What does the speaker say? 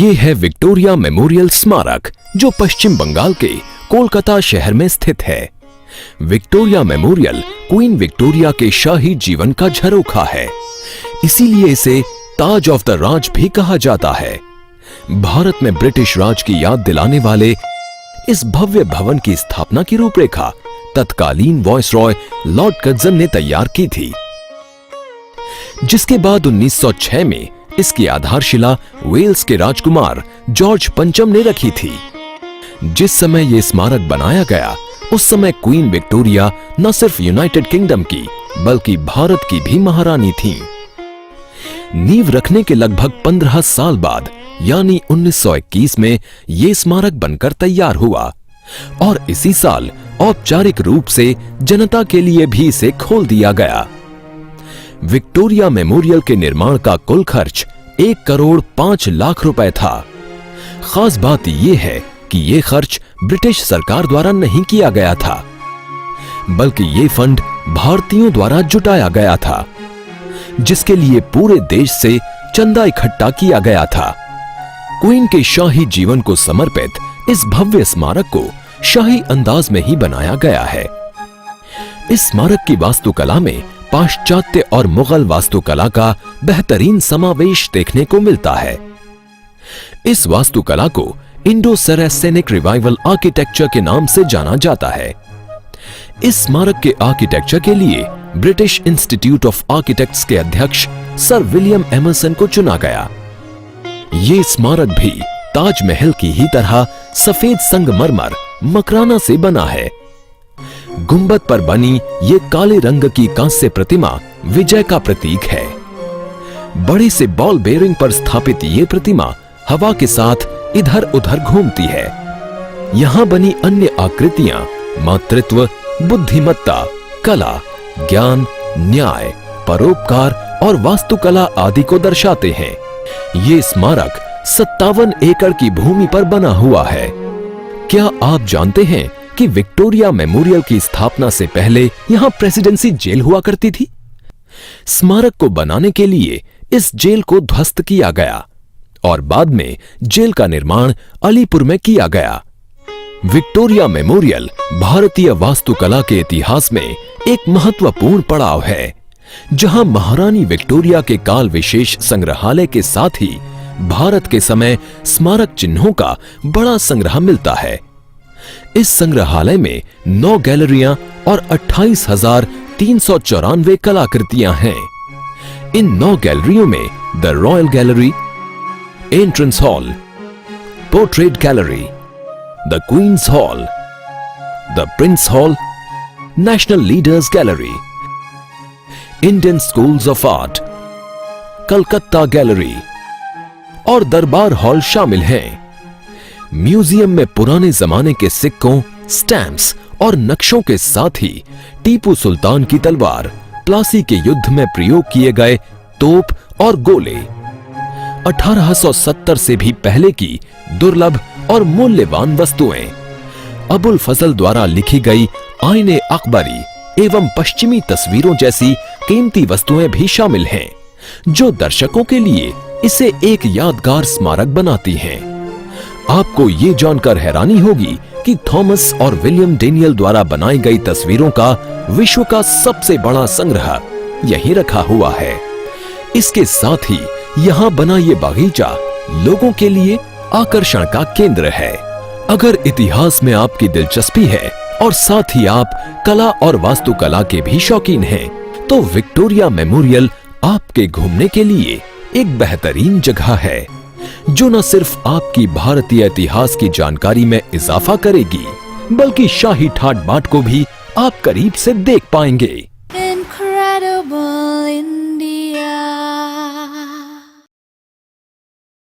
ये है Victoria memorial स्मारक जो पश्चिम बंगाल के कोलकाता शहर में स्थित है। विक्टोरिया मेमोरियल क्वीन विक्टोरिया के शाही जीवन का झरोखा है, इसीलिए इसे ताज ऑफ द राज भी कहा जाता है। भारत में ब्रिटिश राज की याद दिलाने वाले इस भव्य भवन की स्थापना की रूपरेखा तत्कालीन वायसरॉय लॉर्ड कर्जन ने तैयार की थी, जिसके बाद 1906 में इसकी आधारशिला वेल्स के राजकुमार जॉर्ज पंचम ने रखी थी। जिस समय यह स्मारक बनाया गया उस समय क्वीन विक्टोरिया न सिर्फ यूनाइटेड किंगडम की बल्कि भारत की भी महारानी थीं। नींव रखने के लगभग 15 साल बाद यानी 1921 में यह स्मारक बनकर तैयार हुआ और इसी साल औपचारिक रूप से जनता के लिए भी इसे खोल दिया गया। विक्टोरिया मेमोरियल के निर्माण का कुल खर्च 1 करोड़ 5 लाख रुपए था। खास बात यह है कि यह खर्च ब्रिटिश सरकार द्वारा नहीं किया गया था, बल्कि यह फंड भारतीयों द्वारा जुटाया गया था, जिसके लिए पूरे देश से चंदा इकट्ठा किया गया था। क्वीन के शाही जीवन को समर्पित इस भव्य स्मारक को शाही अंदाज में ही बनाया गया है। इस स्मारक की वास्तुकला में पाश्चात्य और मुगल वास्तुकला का बेहतरीन समावेश देखने को मिलता है। इस वास्तुकला को इंडो सरासेनिक रिवाइवल आर्किटेक्चर के नाम से जाना जाता है। इस स्मारक के आर्किटेक्चर के लिए ब्रिटिश इंस्टीट्यूट ऑफ आर्किटेक्ट्स के अध्यक्ष सर विलियम एमर्सन को चुना गया। ये स्मारक भी ताजमहल की ही तरह सफेद संगमरमर मकराना से बना है। गुंबद पर बनी ये काले रंग की कांस्य प्रतिमा विजय का प्रतीक है। बड़े से बॉल बेयरिंग पर स्थापित ये प्रतिमा हवा के साथ इधर उधर घूमती है। यहां बनी अन्य आकृतियां मातृत्व, बुद्धिमत्ता, कला, ज्ञान, न्याय, परोपकार और वास्तुकला आदि को दर्शाते हैं। ये स्मारक 57 एकड़ की भूमि पर बना हुआ है। क्या आप जानते हैं कि विक्टोरिया मेमोरियल की स्थापना से पहले यहां प्रेसिडेंसी जेल हुआ करती थी? स्मारक को बनाने के लिए इस जेल को ध्वस्त किया गया और बाद में जेल का निर्माण अलीपुर में किया गया। विक्टोरिया मेमोरियल भारतीय वास्तुकला के इतिहास में एक महत्वपूर्ण पड़ाव है, जहां महारानी विक्टोरिया के काल विशेष संग्रहालय के साथ ही भारत के समय स्मारक चिन्हों का बड़ा संग्रह मिलता है। इस संग्रहालय में 9 गैलरियां और 28,394 कलाकृतियां हैं। इन 9 गैलरियों में the royal gallery, entrance hall, portrait gallery, the queens hall, the prince hall, national leaders gallery, Indian schools of art, Calcutta gallery और दरबार हॉल शामिल हैं। म्यूजियम में पुराने जमाने के सिक्कों, स्टैम्प्स और नक्शों के साथ ही टीपू सुल्तान की तलवार, प्लासी के युद्ध में प्रयोग किए गए तोप और गोले, 1870 से भी पहले की दुर्लभ और मूल्यवान वस्तुएं, अबुल फजल द्वारा लिखी गई आईने अकबरी एवं पश्चिमी तस्वीरों जैसी कीमती वस्तुएं भी शामिल हैं, जो दर्शकों के लिए इसे एक यादगार स्मारक बनाती हैं। आपको ये जानकर हैरानी होगी कि थॉमस और विलियम डेनियल द्वारा बनाई गई तस्वीरों का विश्व का सबसे बड़ा संग्रह यहीं रखा हुआ है। इसके साथ ही यहाँ बना ये बागीचा लोगों के लिए आकर्षण का केंद्र है। अगर इतिहास में आपकी दिलचस्पी है और साथ ही आप कला और वास्तुकला के भी शौकीन हैं, तो विक्टोरिया मेमोरियल आपके घूमने के लिए एक बेहतरीन जगह है, जो न सिर्फ आपकी भारतीय इतिहास की जानकारी में इजाफा करेगी, बल्कि शाही ठाट बाट को भी आप करीब से देख पाएंगे।